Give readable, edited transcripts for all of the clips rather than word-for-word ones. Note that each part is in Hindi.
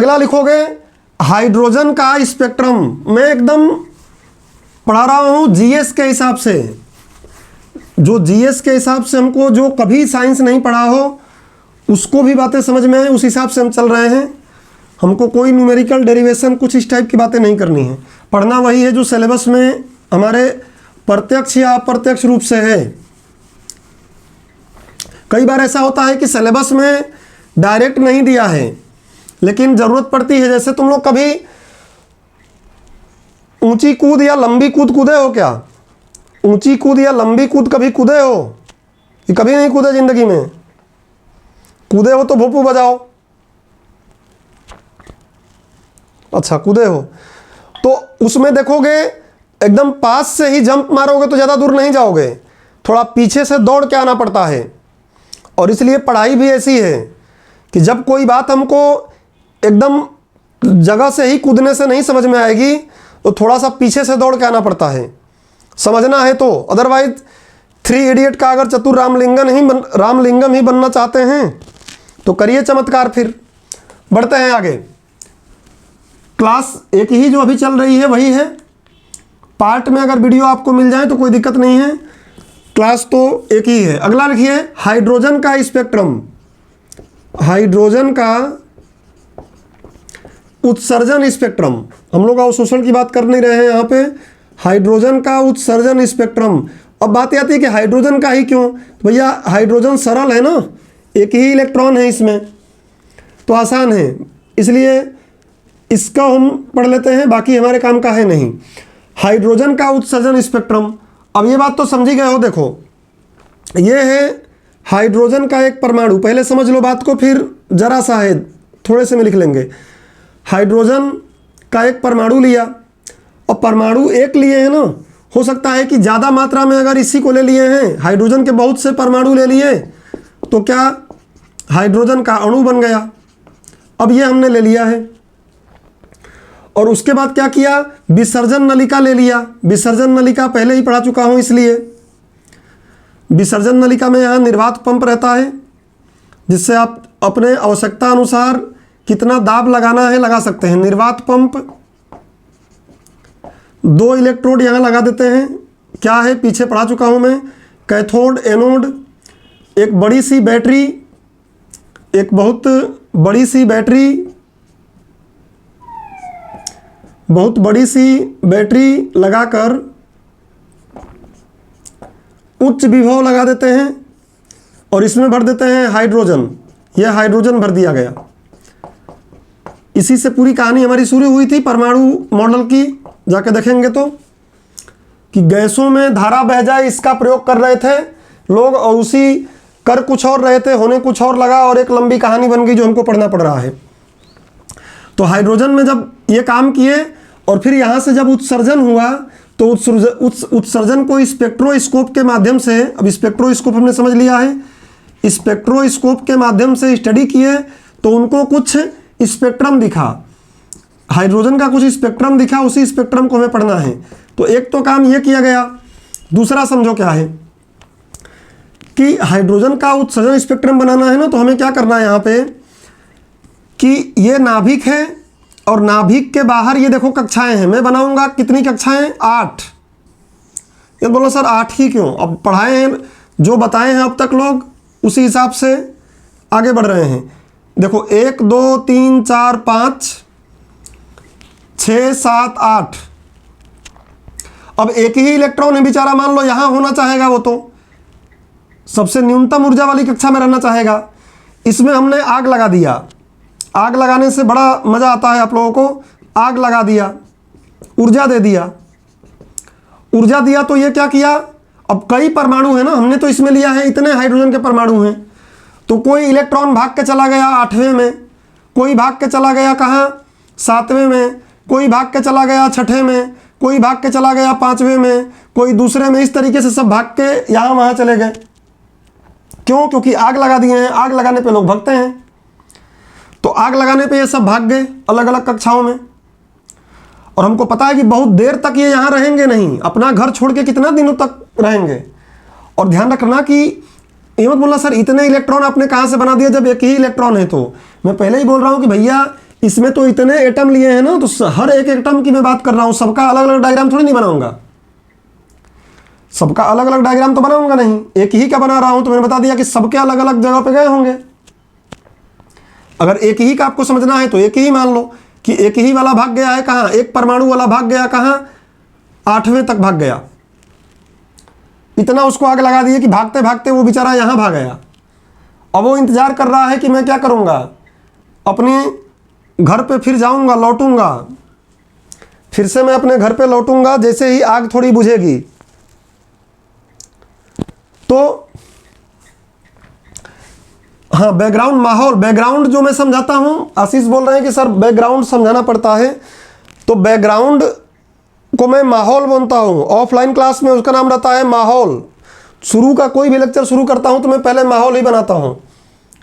अगला लिखोगे हाइड्रोजन का स्पेक्ट्रम। मैं एकदम पढ़ा रहा हूँ जीएस के हिसाब से, जो जीएस के हिसाब से हमको, जो कभी साइंस नहीं पढ़ा हो उसको भी बातें समझ में आए, उस हिसाब से हम चल रहे हैं। हमको कोई न्यूमेरिकल डेरिवेशन कुछ इस टाइप की बातें नहीं करनी है। पढ़ना वही है जो सिलेबस में हमारे प्रत्यक्ष या अप्रत्यक्ष रूप से है। कई बार ऐसा होता है कि सिलेबस में डायरेक्ट नहीं दिया है लेकिन ज़रूरत पड़ती है। जैसे तुम लोग कभी ऊंची कूद या लंबी कूद कूदे हो क्या? ऊंची कूद या लंबी कूद कभी कूदे हो? कि कभी नहीं कूदे जिंदगी में? कूदे हो तो भोपू बजाओ। अच्छा, कूदे हो तो उसमें देखोगे एकदम पास से ही जंप मारोगे तो ज़्यादा दूर नहीं जाओगे, थोड़ा पीछे से दौड़ के आना पड़ता है। और इसलिए पढ़ाई भी ऐसी है कि जब कोई बात हमको एकदम जगह से ही कूदने से नहीं समझ में आएगी तो थोड़ा सा पीछे से दौड़ के आना पड़ता है, समझना है तो। अदरवाइज 3 इडियट का अगर चतुर रामलिंगम ही बनना चाहते हैं तो करिए चमत्कार। फिर बढ़ते हैं आगे। क्लास एक ही जो अभी चल रही है वही है। पार्ट में अगर वीडियो आपको मिल जाए तो कोई दिक्कत नहीं है, क्लास तो एक ही है। अगला लिखिए हाइड्रोजन का स्पेक्ट्रम। हाइड्रोजन का उत्सर्जन स्पेक्ट्रम। हम लोग अवशोषण की बात कर नहीं रहे हैं यहाँ पे। हाइड्रोजन का उत्सर्जन स्पेक्ट्रम। अब बात आती है कि हाइड्रोजन का ही क्यों? तो भैया हाइड्रोजन सरल है ना, एक ही इलेक्ट्रॉन है इसमें तो आसान है, इसलिए इसका हम पढ़ लेते हैं, बाकी हमारे काम का है नहीं। हाइड्रोजन का उत्सर्जन स्पेक्ट्रम। अब ये बात तो समझ ही गए हो। देखो ये है हाइड्रोजन का एक परमाणु। पहले समझ लो बात को, फिर जरा सा है थोड़े से में लिख लेंगे। हाइड्रोजन का एक परमाणु लिया और परमाणु एक लिए है ना, हो सकता है कि ज़्यादा मात्रा में अगर इसी को ले लिए हैं, हाइड्रोजन के बहुत से परमाणु ले लिए तो क्या हाइड्रोजन का अणु बन गया। अब ये हमने ले लिया है और उसके बाद क्या किया, विसर्जन नलिका ले लिया। विसर्जन नलिका पहले ही पढ़ा चुका हूँ, इसलिए विसर्जन नलिका में यहाँ निर्वात पंप रहता है जिससे आप अपने आवश्यकता अनुसार कितना दाब लगाना है लगा सकते हैं। निर्वात पंप 2 इलेक्ट्रोड यहाँ लगा देते हैं। क्या है, पीछे पढ़ा चुका हूँ मैं, कैथोड एनोड, एक बड़ी सी बैटरी, एक बहुत बड़ी सी बैटरी लगाकर उच्च विभव लगा देते हैं और इसमें भर देते हैं हाइड्रोजन। यह हाइड्रोजन भर दिया गया। इसी से पूरी कहानी हमारी शुरू हुई थी परमाणु मॉडल की। जाके देखेंगे तो कि गैसों में धारा बह जाए इसका प्रयोग कर रहे थे लोग और उसी कर कुछ और रहे थे, होने कुछ और लगा और एक लंबी कहानी बन गई जो हमको पढ़ना पड़ रहा है। तो हाइड्रोजन में जब ये काम किए और फिर यहाँ से जब उत्सर्जन हुआ तो उत्सर्जन को स्पेक्ट्रोस्कोप के माध्यम से, अब स्पेक्ट्रोस्कोप हमने समझ लिया है, स्पेक्ट्रोस्कोप के माध्यम से स्टडी किए तो उनको कुछ स्पेक्ट्रम दिखा, हाइड्रोजन का कुछ स्पेक्ट्रम दिखा, उसी स्पेक्ट्रम को हमें पढ़ना है। तो एक तो काम ये किया गया। दूसरा समझो क्या है कि हाइड्रोजन का उत्सर्जन स्पेक्ट्रम बनाना है ना, तो हमें क्या करना है यहाँ पे कि ये नाभिक है और नाभिक के बाहर ये देखो कक्षाएं हैं। मैं बनाऊंगा कितनी कक्षाएं? 8। ये बोलो सर 8 ही क्यों? अब पढ़ाए हैं जो बताए हैं अब तक लोग, उसी हिसाब से आगे बढ़ रहे हैं। देखो 1 2 3 4 5 6 7 8। अब एक ही इलेक्ट्रॉन है बेचारा, मान लो यहाँ होना चाहेगा, वो तो सबसे न्यूनतम ऊर्जा वाली कक्षा में रहना चाहेगा। इसमें हमने आग लगा दिया। आग लगाने से बड़ा मज़ा आता है आप लोगों को। आग लगा दिया, ऊर्जा दे दिया। ऊर्जा दिया तो ये क्या किया, अब कई परमाणु है ना, हमने तो इसमें लिया है इतने हाइड्रोजन के परमाणु हैं, तो कोई इलेक्ट्रॉन भाग के चला गया 8वें में, कोई भाग के चला गया कहाँ 7वें में, कोई भाग के चला गया 6ठे में, कोई भाग के चला गया 5वें में, कोई दूसरे में। इस तरीके से सब भाग के यहाँ वहाँ चले गए। क्यों? क्योंकि आग लगा दिए हैं। आग लगाने पे लोग भागते हैं, तो आग लगाने पे ये सब भाग गए अलग अलग कक्षाओं में। और हमको पता है कि बहुत देर तक ये यहाँ रहेंगे नहीं, अपना घर छोड़ के कितना दिनों तक रहेंगे। और ध्यान रखना कि ये मत बोलना सर इतने इलेक्ट्रॉन आपने कहाँ से बना दिया जब एक ही इलेक्ट्रॉन है। तो मैं पहले ही बोल रहा हूँ कि भैया इसमें तो इतने एटम लिए हैं ना, तो हर एक एटम की मैं बात कर रहा हूँ, सबका अलग अलग डायग्राम थोड़ी नहीं बनाऊंगा, सबका अलग अलग डायग्राम तो बनाऊंगा नहीं, एक ही का बना रहा हूं। तो मैंने बता दिया कि सबके अलग अलग जगह पे गए होंगे। अगर एक ही का आपको समझना है तो एक ही मान लो कि एक ही वाला भाग गया है कहाँ, एक परमाणु वाला भाग गया कहाँ, 8वें तक भाग गया। इतना उसको आग लगा दिए कि भागते भागते वो बेचारा यहां भाग गया। अब वो इंतजार कर रहा है कि मैं क्या करूंगा, अपने घर पे फिर जाऊंगा, लौटूंगा, फिर से मैं अपने घर पे लौटूंगा जैसे ही आग थोड़ी बुझेगी। तो हाँ, बैकग्राउंड, माहौल, बैकग्राउंड जो मैं समझाता हूं, आशीष बोल रहे हैं कि सर बैकग्राउंड समझाना पड़ता है, तो बैकग्राउंड को मैं माहौल बोलता हूं। ऑफलाइन क्लास में उसका नाम रहता है माहौल। शुरू का कोई भी लेक्चर शुरू करता हूं तो मैं पहले माहौल ही बनाता हूं।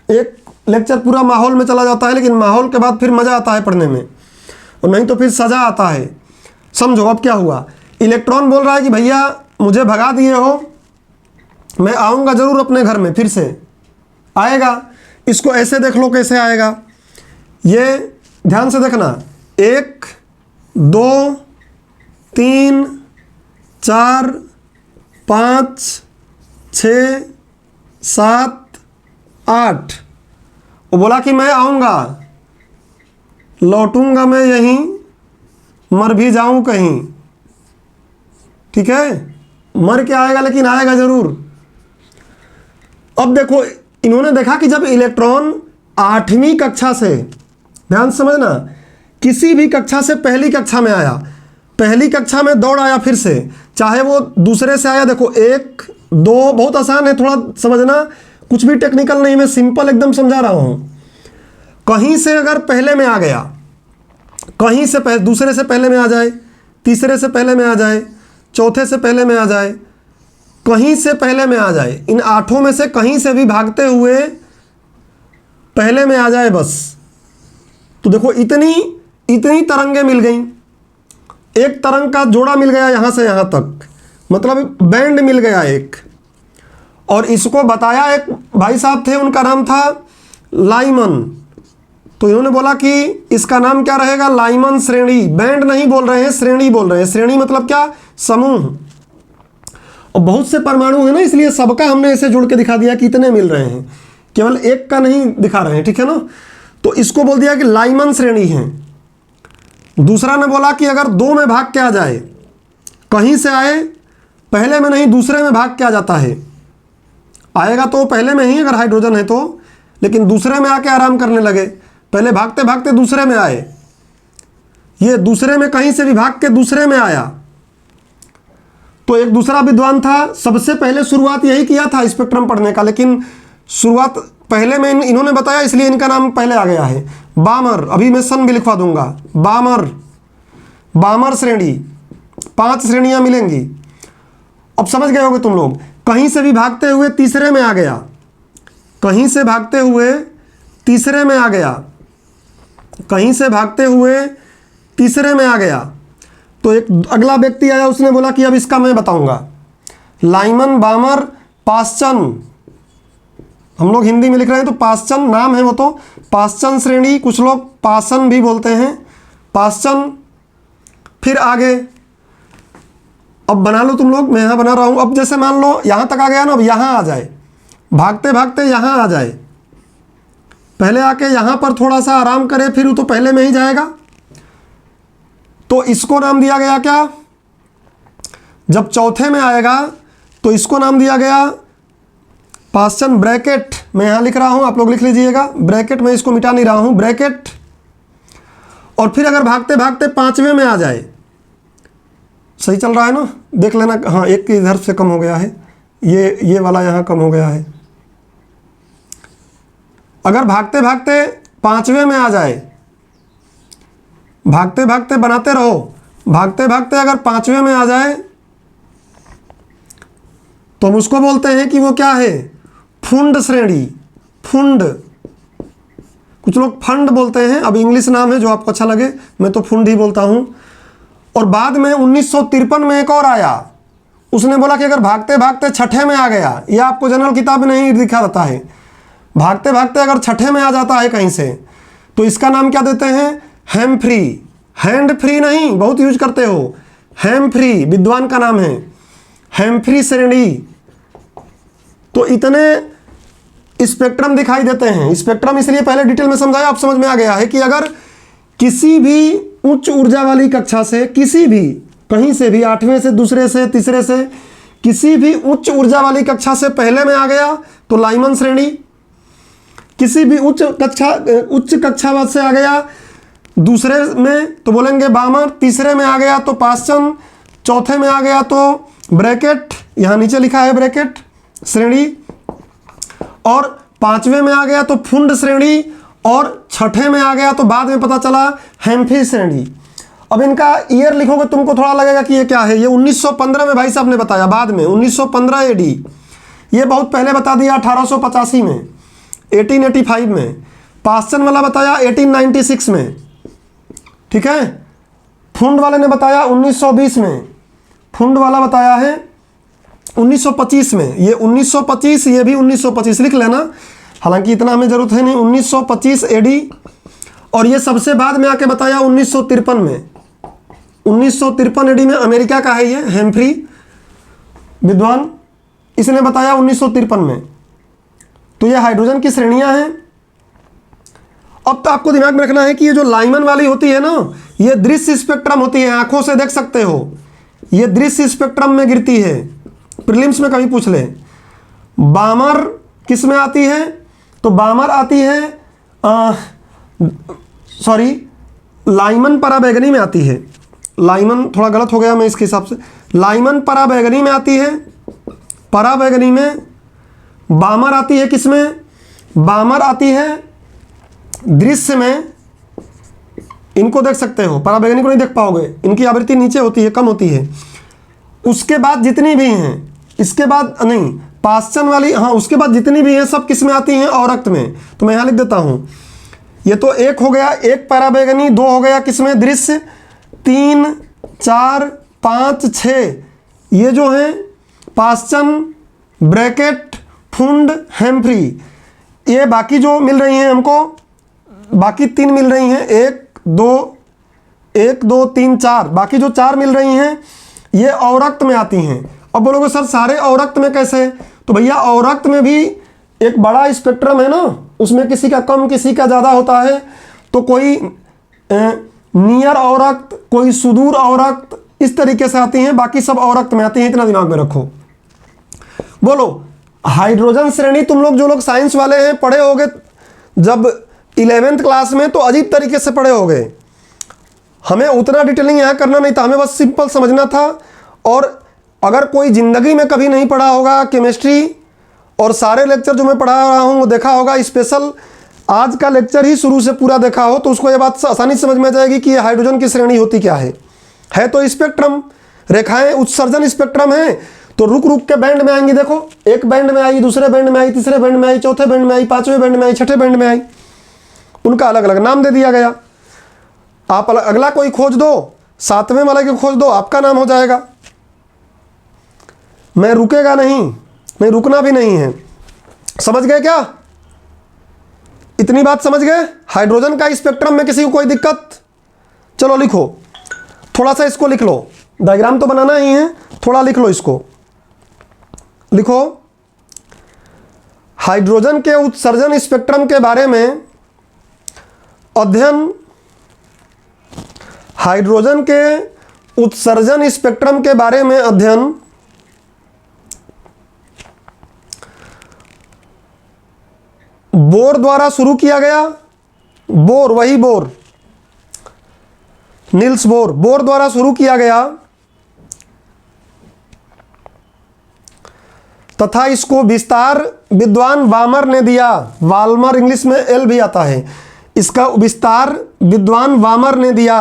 एक लेक्चर पूरा माहौल में चला जाता है, लेकिन माहौल के बाद फिर मज़ा आता है पढ़ने में, और नहीं तो फिर सजा आता है। समझो अब क्या हुआ। इलेक्ट्रॉन बोल रहा है कि भैया मुझे भगा दिए हो, मैं आऊँगा ज़रूर अपने घर में, फिर से आएगा। इसको ऐसे देख लो कैसे आएगा, ये ध्यान से देखना, 1 2 3 4 5 6 7 8। वो बोला कि मैं आऊँगा, लौटूंगा मैं यहीं, मर भी जाऊं कहीं। ठीक है, मर के आएगा लेकिन आएगा ज़रूर। अब देखो, इन्होंने देखा कि जब इलेक्ट्रॉन 8वीं कक्षा से, ध्यान समझना, किसी भी कक्षा से पहली कक्षा में आया, पहली कक्षा में दौड़ आया फिर से, चाहे वो दूसरे से आया, देखो 1 2, बहुत आसान है, थोड़ा समझना, कुछ भी टेक्निकल नहीं, मैं सिंपल एकदम समझा रहा हूँ। कहीं से अगर पहले में आ गया, कहीं से दूसरे से पहले में आ जाए, तीसरे से पहले में आ जाए, चौथे से पहले में आ जाए, कहीं से पहले में आ जाए, इन 8 में से कहीं से भी भागते हुए पहले में आ जाए बस, तो देखो इतनी तरंगें मिल गई। एक तरंग का जोड़ा मिल गया यहाँ से यहाँ तक, मतलब बैंड मिल गया एक। और इसको बताया एक भाई साहब थे, उनका नाम था लाइमन। तो इन्होंने बोला कि इसका नाम क्या रहेगा, लाइमन श्रेणी। बैंड नहीं बोल रहे हैं, श्रेणी बोल रहे हैं। श्रेणी मतलब क्या, समूह। और बहुत से परमाणु है ना, इसलिए सबका हमने ऐसे जोड़ के दिखा दिया कि इतने मिल रहे हैं, केवल एक का नहीं दिखा रहे हैं। ठीक है ना, तो इसको बोल दिया कि लाइमन श्रेणी है। दूसरा ने बोला कि अगर 2 में भाग के आ जाए, कहीं से आए, पहले में नहीं दूसरे में भाग के आ जाता है, आएगा तो पहले में ही अगर हाइड्रोजन है तो, लेकिन दूसरे में आके आराम करने लगे, पहले भागते भागते दूसरे में आए, ये दूसरे में कहीं से भी भाग के दूसरे में आया। तो एक दूसरा विद्वान था, सबसे पहले शुरुआत यही किया था स्पेक्ट्रम पढ़ने का, लेकिन शुरुआत पहले में इन्होंने बताया, इसलिए इनका नाम पहले आ गया है, बामर। अभी मैं सन भी लिखवा दूंगा, बामर, बामर श्रेणी। 5 श्रेणियां मिलेंगी। अब समझ गए होगे तुम लोग। कहीं से भी भागते हुए तीसरे में आ गया, कहीं से भागते हुए तीसरे में आ गया, कहीं से भागते हुए तीसरे में आ गया। तो एक अगला व्यक्ति आया, उसने बोला कि अब इसका मैं बताऊंगा। लाइमन, बामर, पासचन, हम लोग हिंदी में लिख रहे हैं तो पासचन नाम है वो, तो पासचन श्रेणी, कुछ लोग पासन भी बोलते हैं, पासचन। फिर आगे अब बना लो तुम लोग, मैं यहाँ बना रहा हूँ। अब जैसे मान लो यहाँ तक आ गया ना, अब यहाँ आ जाए, भागते भागते यहाँ आ जाए, पहले आके यहाँ पर थोड़ा सा आराम करे, फिर वो तो पहले में ही जाएगा। तो इसको नाम दिया गया क्या, जब चौथे में आएगा तो इसको नाम दिया गया पासचन। ब्रैकेट मैं यहाँ लिख रहा हूँ, आप लोग लिख लीजिएगा, ब्रैकेट, मैं इसको मिटा नहीं रहा हूँ, ब्रैकेट। और फिर अगर भागते भागते 5वें में आ जाए, सही चल रहा है ना, देख लेना, हाँ एक इधर से कम हो गया है, ये वाला यहाँ कम हो गया है। अगर भागते भागते 5वें में आ जाए, भागते भागते बनाते रहो, भागते भागते अगर 5वें में आ जाए तो हम उसको बोलते हैं कि वो क्या है, फुंड श्रेणी। फुंड, कुछ लोग फंड बोलते हैं, अब इंग्लिश नाम है जो आपको अच्छा लगे, मैं तो फुंड ही बोलता हूं। और बाद में 1953 में एक और आया, उसने बोला कि अगर भागते भागते 6ठे में आ गया, ये आपको जनरल किताब में नहीं दिखा रहता है, भागते भागते अगर 6ठे में आ जाता है कहीं से, तो इसका नाम क्या देते हैं? हेम्फ्री। हैंड फ्री नहीं, बहुत यूज करते हो। हेम्फ्री विद्वान का नाम है, हेम्फ्री श्रेणी। तो इतने स्पेक्ट्रम दिखाई देते हैं। स्पेक्ट्रम इसलिए पहले डिटेल में समझाया, आप समझ में आ गया है कि अगर किसी भी उच्च ऊर्जा वाली कक्षा से, किसी भी कहीं से भी, 8वें से, दूसरे से, तीसरे से, किसी भी उच्च ऊर्जा वाली कक्षा से पहले में आ गया तो लाइमन श्रेणी, किसी भी उच्च कक्षा से आ गया दूसरे में तो बोलेंगे बामर, तीसरे में आ गया तो पाश्चन, चौथे में आ गया तो ब्रैकेट, यहाँ नीचे लिखा है ब्रैकेट श्रेणी, और 5वें में आ गया तो फुंड श्रेणी, और 6ठे में आ गया तो बाद में पता चला हेम्फ्री श्रेणी। अब इनका ईयर लिखोगे तुमको थोड़ा लगेगा कि ये क्या है। ये 1915 में भाई साहब ने बताया, बाद में 1915 एडी। ये बहुत पहले बता दिया 1885 में, 1885 में। पाश्चन वाला बताया 1896 में, ठीक है। फुंड वाले ने बताया 1920 में, फुंड वाला बताया है 1925 में। ये 1925, ये भी 1925 लिख लेना, हालांकि इतना हमें जरूरत है नहीं। 1925 एडी। और ये सबसे बाद में आके बताया 1953 में। 1953 एडी में अमेरिका का है ये हेम्फ्री विद्वान, इसने बताया 1953 में। तो ये हाइड्रोजन की श्रेणियां हैं। अब तो आपको दिमाग में रखना है कि ये जो लाइमन वाली होती है ना, ये दृश्य स्पेक्ट्रम होती है, आंखों से देख सकते हो। ये दृश्य स्पेक्ट्रम में गिरती है, प्रीलिम्स में कभी पूछ ले। बामर किस में आती है? तो बामर आती है, सॉरी, लाइमन पराबैंगनी में आती है। लाइमन थोड़ा गलत हो गया मैं इसके हिसाब से, लाइमन पराबैंगनी में आती है। पराबैंगनी में बामर आती है, किस में? बामर आती है दृश्य में। इनको देख सकते हो, पराबैंगनी को नहीं देख पाओगे, इनकी आवृत्ति नीचे होती है, कम होती है। उसके बाद जितनी भी हैं, इसके बाद नहीं, पाश्चन वाली, हाँ, उसके बाद जितनी भी हैं सब किस में आती हैं? औरक्त में। तो मैं यहाँ लिख देता हूँ, ये तो एक हो गया, एक पराबैंगनी, 2 हो गया किसमें? दृश्य, 3, 4, 5, 6 ये जो हैं पाश्चन, ब्रैकेट, फुंड, हेम्फ्री। ये बाकी जो मिल रही हैं हमको, बाकी 3 मिल रही हैं, 1, 2, 3, 4, बाकी जो 4 मिल रही हैं ये औरक्त में आती हैं। अब बोलोगे सर सारे औरक्त में कैसे? तो भैया औरक्त में भी एक बड़ा स्पेक्ट्रम है ना, उसमें किसी का कम किसी का ज़्यादा होता है। तो कोई नियर औरक्त, कोई सुदूर औरक्त, इस तरीके से आती हैं, बाकी सब औरक्त में आती हैं। इतना दिमाग में रखो। बोलो हाइड्रोजन श्रेणी, तुम लोग जो लोग साइंस वाले हैं पढ़े होगे जब 11th क्लास में, तो अजीब तरीके से पढ़े होगे। हमें उतना डिटेलिंग यहाँ करना नहीं था, हमें बस सिंपल समझना था। और अगर कोई ज़िंदगी में कभी नहीं पढ़ा होगा केमिस्ट्री, और सारे लेक्चर जो मैं पढ़ा रहा हूँ वो देखा होगा, स्पेशल आज का लेक्चर ही शुरू से पूरा देखा हो, तो उसको ये बात आसानी समझ में आ जाएगी कि ये हाइड्रोजन की श्रेणी होती क्या है तो स्पेक्ट्रम, रेखाएं उत्सर्जन स्पेक्ट्रम है। तो रुक रुक के बैंड में आएंगी। देखो, एक बैंड में आई, दूसरे बैंड में आई, तीसरे बैंड में आई, चौथे बैंड में आई, 5वें बैंड में आई, 6ठे बैंड में आई। उनका अलग अलग नाम दे दिया गया। आप अगला कोई खोज दो, 7वें वाले के खोज दो, आपका नाम हो जाएगा। मैं रुकेगा नहीं रुकना भी नहीं है। समझ गए क्या? इतनी बात समझ गए? हाइड्रोजन का स्पेक्ट्रम में किसी को कोई दिक्कत? चलो लिखो, थोड़ा सा इसको लिख लो, डायग्राम तो बनाना ही है, थोड़ा लिख लो इसको। लिखो, हाइड्रोजन के उत्सर्जन स्पेक्ट्रम के बारे में अध्ययन, हाइड्रोजन के उत्सर्जन स्पेक्ट्रम के बारे में अध्ययन बोर द्वारा शुरू किया गया। बोर, वही बोर, नील्स बोर द्वारा शुरू किया गया तथा इसको विस्तार विद्वान वामर ने दिया। वाल्मर इंग्लिश में एल भी आता है। इसका विस्तार विद्वान वामर ने दिया।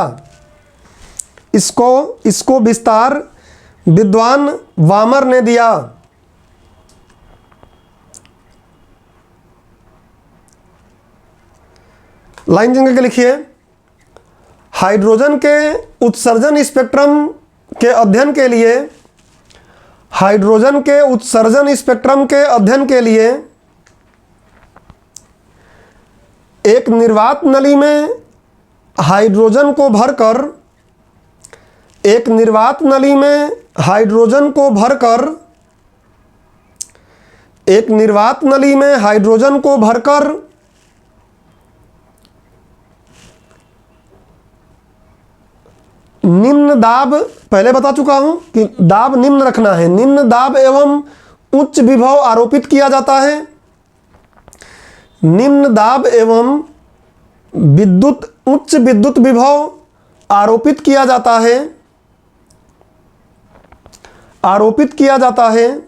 इसको विस्तार विद्वान वामर ने दिया। लाइन जिनके लिखिए, हाइड्रोजन के उत्सर्जन स्पेक्ट्रम के अध्ययन के लिए, हाइड्रोजन के उत्सर्जन स्पेक्ट्रम के अध्ययन के लिए एक निर्वात नली में हाइड्रोजन को भरकर, एक निर्वात नली में हाइड्रोजन को भरकर, एक निर्वात नली में हाइड्रोजन को भरकर निम्न दाब, पहले बता चुका हूं कि दाब निम्न रखना है, निम्न दाब एवं उच्च विभव आरोपित किया जाता है। निम्न दाब एवं उच्च विद्युत विभव आरोपित किया जाता है, आरोपित किया जाता है,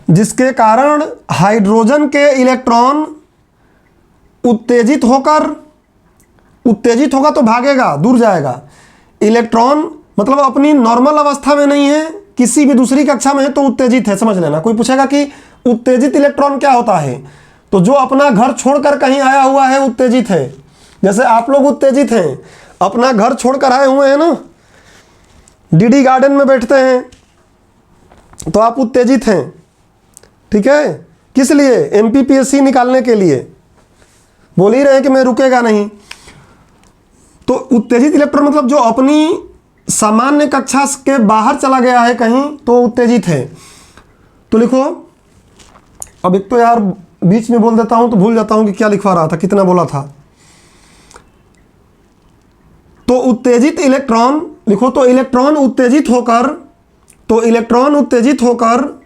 जिसके कारण हाइड्रोजन के इलेक्ट्रॉन उत्तेजित होगा तो भागेगा, दूर जाएगा। इलेक्ट्रॉन मतलब अपनी नॉर्मल अवस्था में नहीं है, किसी भी दूसरी कक्षा में है तो उत्तेजित है, समझ लेना। कोई पूछेगा कि उत्तेजित इलेक्ट्रॉन क्या होता है, तो जो अपना घर छोड़कर कहीं आया हुआ है उत्तेजित है। जैसे आप लोग उत्तेजित हैं, अपना घर छोड़कर आए हुए हैं ना, डीडी गार्डन में बैठते हैं तो आप उत्तेजित हैं, ठीक है। किस लिए? एमपीपीएससी निकालने के लिए। बोल ही रहे हैं कि मैं रुकेगा नहीं। तो उत्तेजित इलेक्ट्रॉन मतलब जो अपनी सामान्य कक्षा के बाहर चला गया है कहीं तो उत्तेजित है। तो लिखो, अब एक तो यार बीच में बोल देता हूं तो भूल जाता हूं कि क्या लिखवा रहा था, कितना बोला था। तो उत्तेजित इलेक्ट्रॉन लिखो, तो इलेक्ट्रॉन उत्तेजित होकर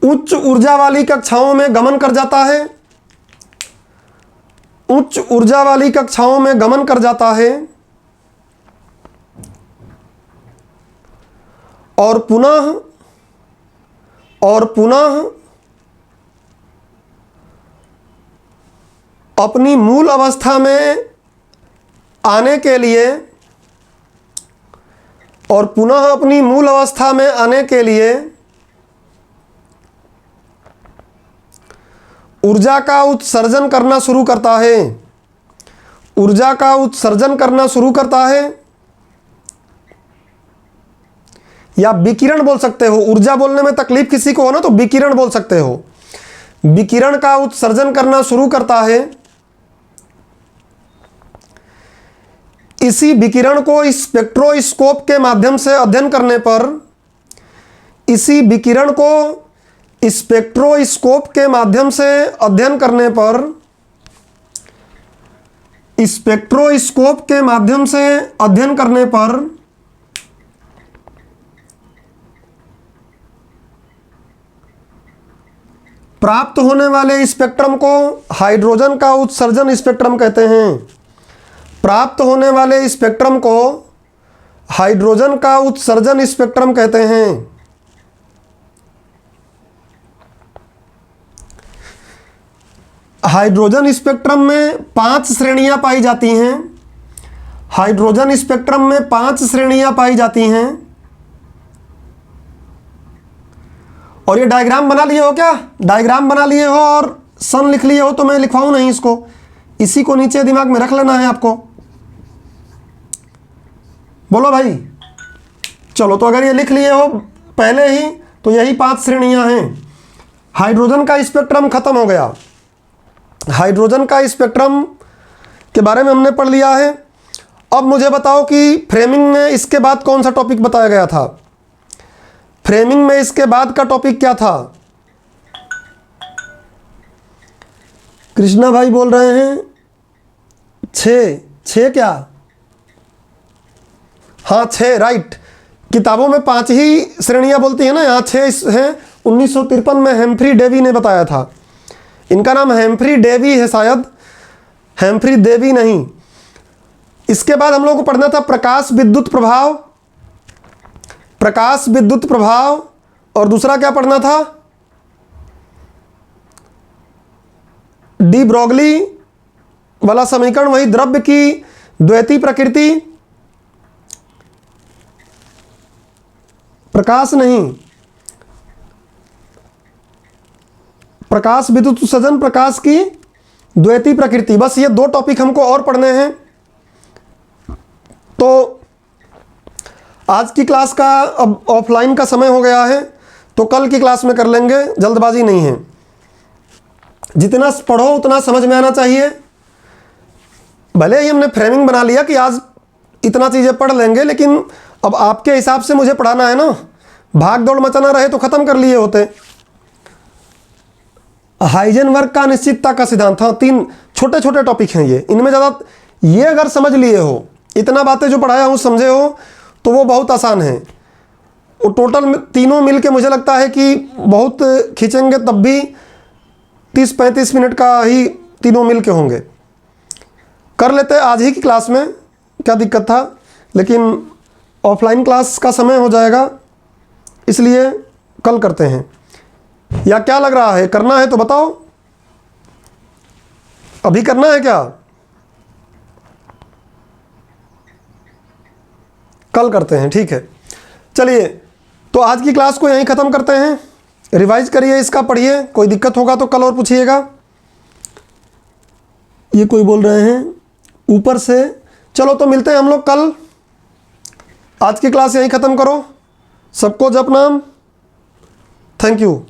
उच्च ऊर्जा वाली कक्षाओं में गमन कर जाता है, उच्च ऊर्जा वाली कक्षाओं में गमन कर जाता है और पुनः अपनी मूल अवस्था में आने के लिए, और पुनः अपनी मूल अवस्था में आने के लिए ऊर्जा का उत्सर्जन करना शुरू करता है, ऊर्जा का उत्सर्जन करना शुरू करता है, या विकिरण बोल सकते हो। ऊर्जा बोलने में तकलीफ किसी को हो ना तो विकिरण बोल सकते हो। विकिरण का उत्सर्जन करना शुरू करता है। इसी विकिरण को स्पेक्ट्रोस्कोप के माध्यम से अध्ययन करने पर, इसी विकिरण को स्पेक्ट्रोस्कोप के माध्यम से अध्ययन करने पर, स्पेक्ट्रोस्कोप के माध्यम से अध्ययन करने पर प्राप्त होने वाले स्पेक्ट्रम को हाइड्रोजन का उत्सर्जन स्पेक्ट्रम कहते हैं। प्राप्त होने वाले स्पेक्ट्रम को हाइड्रोजन का उत्सर्जन स्पेक्ट्रम कहते हैं। हाइड्रोजन स्पेक्ट्रम में 5 श्रेणियां पाई जाती हैं। हाइड्रोजन स्पेक्ट्रम में 5 श्रेणियां पाई जाती हैं। और ये डायग्राम बना लिए हो क्या? डायग्राम बना लिए हो और सन लिख लिए हो तो मैं लिखवाऊं नहीं इसको, इसी को नीचे दिमाग में रख लेना है आपको। बोलो भाई, चलो। तो अगर ये लिख लिए हो पहले ही तो यही 5 श्रेणियां हैं। हाइड्रोजन का स्पेक्ट्रम खत्म हो गया। हाइड्रोजन का स्पेक्ट्रम के बारे में हमने पढ़ लिया है। अब मुझे बताओ कि फ्रेमिंग में इसके बाद कौन सा टॉपिक बताया गया था? फ्रेमिंग में इसके बाद का टॉपिक क्या था? कृष्णा भाई बोल रहे हैं 6 क्या? हाँ 6, राइट। किताबों में 5 ही श्रेणियां बोलती है ना, यहाँ 6 हैं। 1953 में हेम्फ्री डेवी ने बताया था। इनका नाम हेम्फ्री डेवी है शायद, हेम्फ्री देवी नहीं। इसके बाद हम लोग को पढ़ना था प्रकाश विद्युत प्रभाव, प्रकाश विद्युत प्रभाव, और दूसरा क्या पढ़ना था? डी ब्रोगली वाला समीकरण, वही द्रव्य की द्वैती प्रकृति। प्रकाश नहीं, प्रकाश विद्युत उत्सर्जन, प्रकाश की द्वैती प्रकृति। बस ये 2 टॉपिक हमको और पढ़ने हैं। तो आज की क्लास का अब ऑफलाइन का समय हो गया है, तो कल की क्लास में कर लेंगे, जल्दबाजी नहीं है। जितना पढ़ो उतना समझ में आना चाहिए। भले ही हमने फ्रेमिंग बना लिया कि आज इतना चीज़ें पढ़ लेंगे, लेकिन अब आपके हिसाब से मुझे पढ़ाना है ना। भाग दौड़ मचाना रहे तो ख़त्म कर लिए होते। हाइजेनबर्ग का अनिश्चितता का सिद्धांत, हाँ 3 छोटे छोटे टॉपिक हैं ये, इनमें ज़्यादा ये अगर समझ लिए हो, इतना बातें जो पढ़ाया हूँ समझे हो, तो वो बहुत आसान है। वो टोटल तीनों मिल के मुझे लगता है कि बहुत खींचेंगे तब भी 30-35 मिनट का ही तीनों मिल के होंगे। कर लेते आज ही की क्लास में, क्या दिक्कत था, लेकिन ऑफलाइन क्लास का समय हो जाएगा, इसलिए कल करते हैं। या क्या लग रहा है, करना है तो बताओ, अभी करना है क्या? कल करते हैं, ठीक है। चलिए तो आज की क्लास को यहीं ख़त्म करते हैं। रिवाइज करिए, इसका पढ़िए, कोई दिक्कत होगा तो कल और पूछिएगा। ये कोई बोल रहे हैं ऊपर से, चलो तो मिलते हैं हम लोग कल। आज की क्लास यहीं ख़त्म करो। सबको जप नाम, थैंक यू।